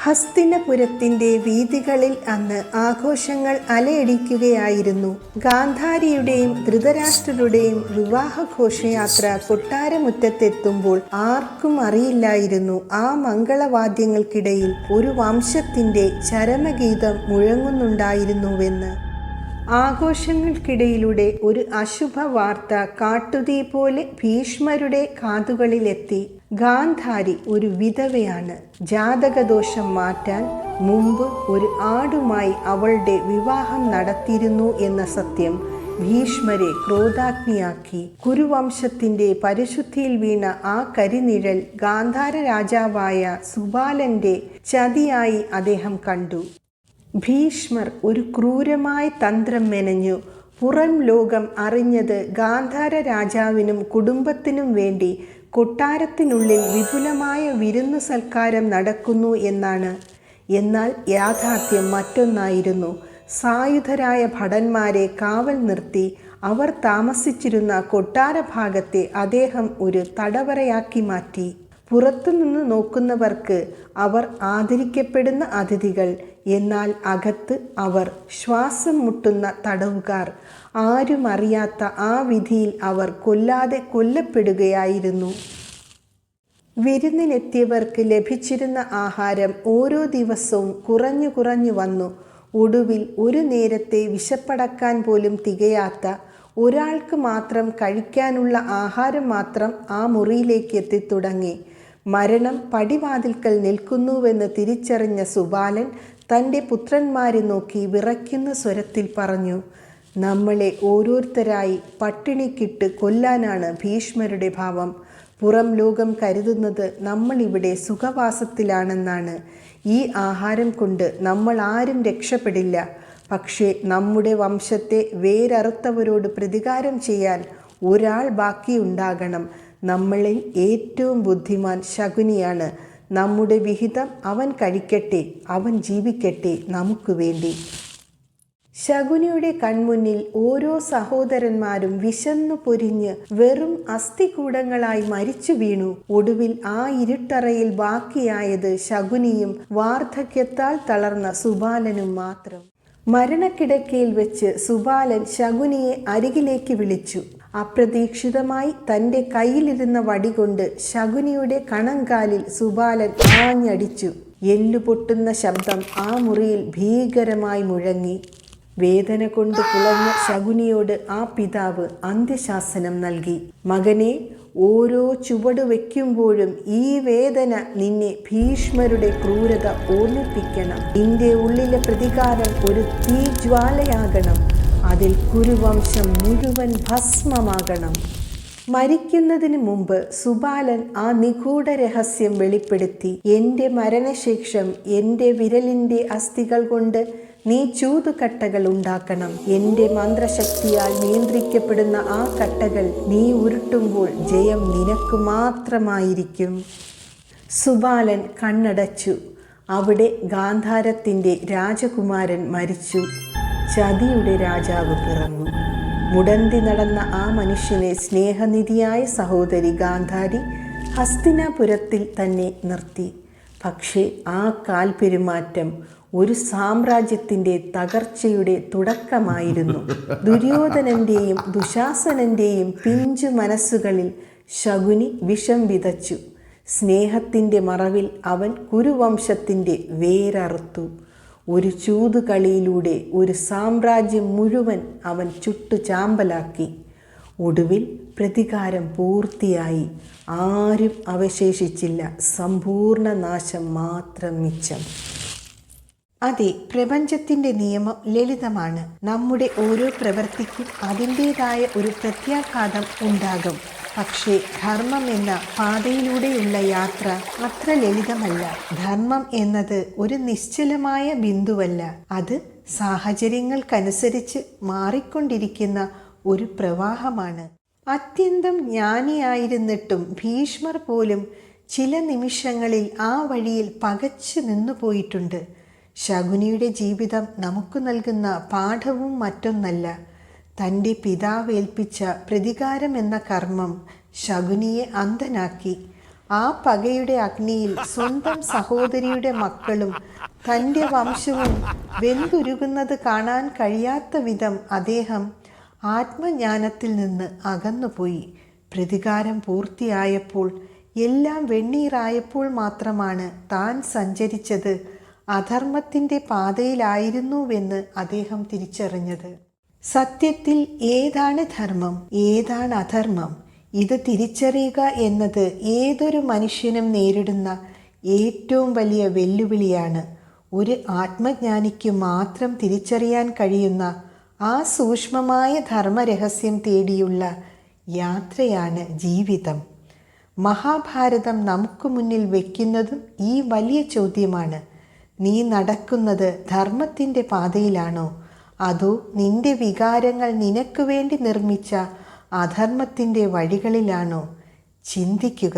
ഹസ്തിനപുരത്തിൻ്റെ വീഥികളിൽ അന്ന് ആഘോഷങ്ങൾ അലയടിക്കുകയായിരുന്നു. ഗാന്ധാരിയുടെയും ധൃതരാഷ്ട്രരുടെയും വിവാഹഘോഷയാത്ര കൊട്ടാരമുറ്റത്തെത്തുമ്പോൾ ആർക്കും അറിയില്ലായിരുന്നു ആ മംഗളവാദ്യങ്ങൾക്കിടയിൽ ഒരു വംശത്തിൻ്റെ ചരമഗീതം മുഴങ്ങുന്നുണ്ടായിരുന്നുവെന്ന്. ആഘോഷങ്ങൾക്കിടയിലൂടെ ഒരു അശുഭ വാർത്ത കാട്ടുതീ പോലെ ഭീഷ്മരുടെ കാതുകളിലെത്തി. ഗാന്ധാരി ഒരു വിധവയാണ്. ജാതകദോഷം മാറ്റാൻ മുമ്പ് ഒരു ആടുമായി അവളുടെ വിവാഹം നടത്തിയിരുന്നു എന്ന സത്യം ഭീഷ്മരെ ക്രോധാഗ്നിയാക്കി. കുരുവംശത്തിൻ്റെ പരിശുദ്ധിയിൽ വീണ ആ കരിനിഴൽ ഗാന്ധാര രാജാവായ സുബാലന്റെ ചതിയായി അദ്ദേഹം കണ്ടു. ഭീഷ്മർ ഒരു ക്രൂരമായ തന്ത്രം മെനഞ്ഞു. പുറം ലോകം അറിഞ്ഞത് ഗാന്ധാര രാജാവിനും കുടുംബത്തിനും വേണ്ടി കൊട്ടാരത്തിനുള്ളിൽ വിപുലമായ വിരുന്നു സൽക്കാരം നടക്കുന്നു എന്നാണ്. എന്നാൽ യാഥാർത്ഥ്യം മറ്റൊന്നായിരുന്നു. സായുധരായ ഭടന്മാരെ കാവൽ നിർത്തി അവർ താമസിച്ചിരുന്ന കൊട്ടാര ഭാഗത്തെ അദ്ദേഹം ഒരു തടവറയാക്കി മാറ്റി. പുറത്തുനിന്ന് നോക്കുന്നവർക്ക് അവർ ആദരിക്കപ്പെടുന്ന അതിഥികൾ, എന്നാൽ അകത്ത് അവർ ശ്വാസം മുട്ടുന്ന തടവുകാർ. ആരും അറിയാത്ത ആ വിധിയിൽ അവർ കൊല്ലാതെ കൊല്ലപ്പെടുകയായിരുന്നു. വിരുന്നിനെത്തിയവർക്ക് ലഭിച്ചിരുന്ന ആഹാരം ഓരോ ദിവസവും കുറഞ്ഞു കുറഞ്ഞു വന്നു. ഒടുവിൽ ഒരു നേരത്തെ വിശപ്പടക്കാൻ പോലും തികയാത്ത ഒരാൾക്ക് മാത്രം കഴിക്കാനുള്ള ആഹാരം മാത്രം ആ മുറിയിലേക്ക് എത്തിത്തുടങ്ങി. മരണം പടിവാതിൽക്കൽ നിൽക്കുന്നുവെന്ന് തിരിച്ചറിഞ്ഞ സുബാലൻ തൻ്റെ പുത്രന്മാരെ നോക്കി വിറയ്ക്കുന്ന സ്വരത്തിൽ പറഞ്ഞു, നമ്മളെ ഓരോരുത്തരായി പട്ടിണിക്കിട്ട് കൊല്ലാനാണ് ഭീഷ്മരുടെ ഭാവം. പുറം ലോകം കരുതുന്നത് നമ്മളിവിടെ സുഖവാസത്തിലാണെന്നാണ്. ഈ ആഹാരം കൊണ്ട് നമ്മൾ ആരും രക്ഷപ്പെടില്ല. പക്ഷേ നമ്മുടെ വംശത്തെ വേരറുത്തവരോട് പ്രതികാരം ചെയ്യാൻ ഒരാൾ ബാക്കിയുണ്ടാകണം. നമ്മളിൽ ഏറ്റവും ബുദ്ധിമാൻ ശകുനിയാണ്. നമ്മുടെ വിഹിതം അവൻ കഴിക്കട്ടെ, അവൻ ജീവിക്കട്ടെ നമുക്ക് വേണ്ടി. ശകുനിയുടെ കൺമുന്നിൽ ഓരോ സഹോദരന്മാരും വിശന്നു പൊരിഞ്ഞ് വെറും അസ്ഥികൂടങ്ങളായി മരിച്ചു വീണു. ഒടുവിൽ ആ ഇരുട്ടറയിൽ ബാക്കിയായത് ശകുനിയും വാർദ്ധക്യത്താൽ തളർന്ന സുബാലനും മാത്രം. മരണക്കിടക്കയിൽ വെച്ച് സുബാലൻ ശകുനിയെ അരികിലേക്ക് വിളിച്ചു. അപ്രതീക്ഷിതമായി തൻ്റെ കയ്യിലിരുന്ന വടികൊണ്ട് ശകുനിയുടെ കണങ്കാലിൽ സുബാലൻ ആഞ്ഞടിച്ചു. എല്ലുപൊട്ടുന്ന ശബ്ദം ആ മുറിയിൽ ഭീകരമായി മുഴങ്ങി. വേദന കൊണ്ട് പുളഞ്ഞ ശകുനിയോട് ആ പിതാവ് അന്ത്യശാസനം നൽകി. മകനെ, ഓരോ ചുവട് വയ്ക്കുമ്പോഴും ഈ വേദന നിന്നെ ഭീഷ്മരുടെ ക്രൂരത ഓർമ്മിപ്പിക്കണം. നിന്റെ ഉള്ളിലെ പ്രതികാരം ഒരു തീജ്വാലയാകണം. അതിൽ കുരുവംശം മുഴുവൻ ഭസ്മമാകണം. മരിക്കുന്നതിന് മുമ്പ് സുബാലൻ ആ നിഗൂഢ രഹസ്യം വെളിപ്പെടുത്തി. എൻ്റെ മരണശേഷം എൻ്റെ വിരലിൻ്റെ അസ്ഥികൾ കൊണ്ട് നീ ചൂതുകട്ടകൾ ഉണ്ടാക്കണം. എൻ്റെ മന്ത്രശക്തിയാൽ നിയന്ത്രിക്കപ്പെടുന്ന ആ കട്ടകൾ നീ ഉരുട്ടുമ്പോൾ ജയം നിനക്ക് മാത്രമായിരിക്കും. സുബാലൻ കണ്ണടച്ചു. അവിടെ ഗാന്ധാരത്തിൻ്റെ രാജകുമാരൻ മരിച്ചു. ചതിയുടെ രാജാവ് പിറന്നു. മുടന്തി നടന്ന ആ മനുഷ്യനെ സ്നേഹനിധിയായ സഹോദരി ഗാന്ധാരി ഹസ്തിനാപുരത്തിൽ തന്നെ നിർത്തി. പക്ഷേ ആ കാൽപെരുമാറ്റം ഒരു സാമ്രാജ്യത്തിൻ്റെ തകർച്ചയുടെ തുടക്കമായിരുന്നു. ദുര്യോധനൻ്റെയും ദുശാസനൻ്റെയും പിഞ്ചു മനസ്സുകളിൽ ശകുനി വിഷം വിതച്ചു. സ്നേഹത്തിൻ്റെ മറവിൽ അവൻ കുരുവംശത്തിൻ്റെ വേരറുത്തു. ഒരു ചൂതുകളിയിലൂടെ ഒരു സാമ്രാജ്യം മുഴുവൻ അവൻ ചുട്ടു ചാമ്പലാക്കി. ഒടുവിൽ പ്രതികാരം പൂർത്തിയായി. ആരും അവശേഷിച്ചില്ല. സമ്പൂർണ്ണ നാശം മാത്രം മിച്ചം. അതെ, പ്രപഞ്ചത്തിൻ്റെ നിയമം ലളിതമാണ്. നമ്മുടെ ഓരോ പ്രവൃത്തിക്കും അതിൻ്റേതായ ഒരു പ്രത്യാഘാതം ഉണ്ടാകും. പക്ഷേ ധർമ്മം എന്ന പാതയിലൂടെയുള്ള യാത്ര അത്ര ലളിതമല്ല. ധർമ്മം എന്നത് ഒരു നിശ്ചലമായ ബിന്ദുവല്ല. അത് സാഹചര്യങ്ങൾക്കനുസരിച്ച് മാറിക്കൊണ്ടിരിക്കുന്ന ഒരു പ്രവാഹമാണ്. അത്യന്തം ജ്ഞാനിയായിരുന്നിട്ടും ഭീഷ്മർ പോലും ചില നിമിഷങ്ങളിൽ ആ വഴിയിൽ പകച്ചു നിന്നു പോയിട്ടുണ്ട്. ശകുനിയുടെ ജീവിതം നമുക്ക് നൽകുന്ന പാഠവും മറ്റൊന്നല്ല. തൻ്റെ പിതാവ് ഏൽപ്പിച്ച പ്രതികാരം എന്ന കർമ്മം ശകുനിയെ അന്ധനാക്കി. ആ പകയുടെ അഗ്നിയിൽ സ്വന്തം സഹോദരിയുടെ മക്കളും തൻ്റെ വംശവും വെന്തുരുകുന്നത് കാണാൻ കഴിയാത്ത വിധം അദ്ദേഹം ആത്മജ്ഞാനത്തിൽ നിന്ന് അകന്നുപോയി. പ്രതികാരം പൂർത്തിയായപ്പോൾ, എല്ലാം വെണ്ണീറായപ്പോൾ മാത്രമാണ് താൻ സഞ്ചരിച്ചത് അധർമ്മത്തിൻ്റെ പാതയിലായിരുന്നുവെന്ന് അദ്ദേഹം തിരിച്ചറിഞ്ഞത്. സത്യത്തിൽ ഏതാണ് ധർമ്മം, ഏതാണ് അധർമ്മം, ഇത് തിരിച്ചറിയുക എന്നത് ഏതൊരു മനുഷ്യനും നേരിടുന്ന ഏറ്റവും വലിയ വെല്ലുവിളിയാണ്. ഒരു ആത്മജ്ഞാനിക്ക് മാത്രം തിരിച്ചറിയാൻ കഴിയുന്ന ആ സൂക്ഷ്മമായ ധർമ്മരഹസ്യം തേടിയുള്ള യാത്രയാണ് ജീവിതം. മഹാഭാരതം നമുക്ക് മുന്നിൽ വയ്ക്കുന്നതും ഈ വലിയ ചോദ്യമാണ്. നീ നടക്കുന്നത് ധർമ്മത്തിൻ്റെ പാതയിലാണോ, അതോ നിന്റെ വികാരങ്ങൾ നിനക്ക് വേണ്ടി നിർമ്മിച്ച അധർമ്മത്തിൻ്റെ വഴികളിലാണോ? ചിന്തിക്കുക.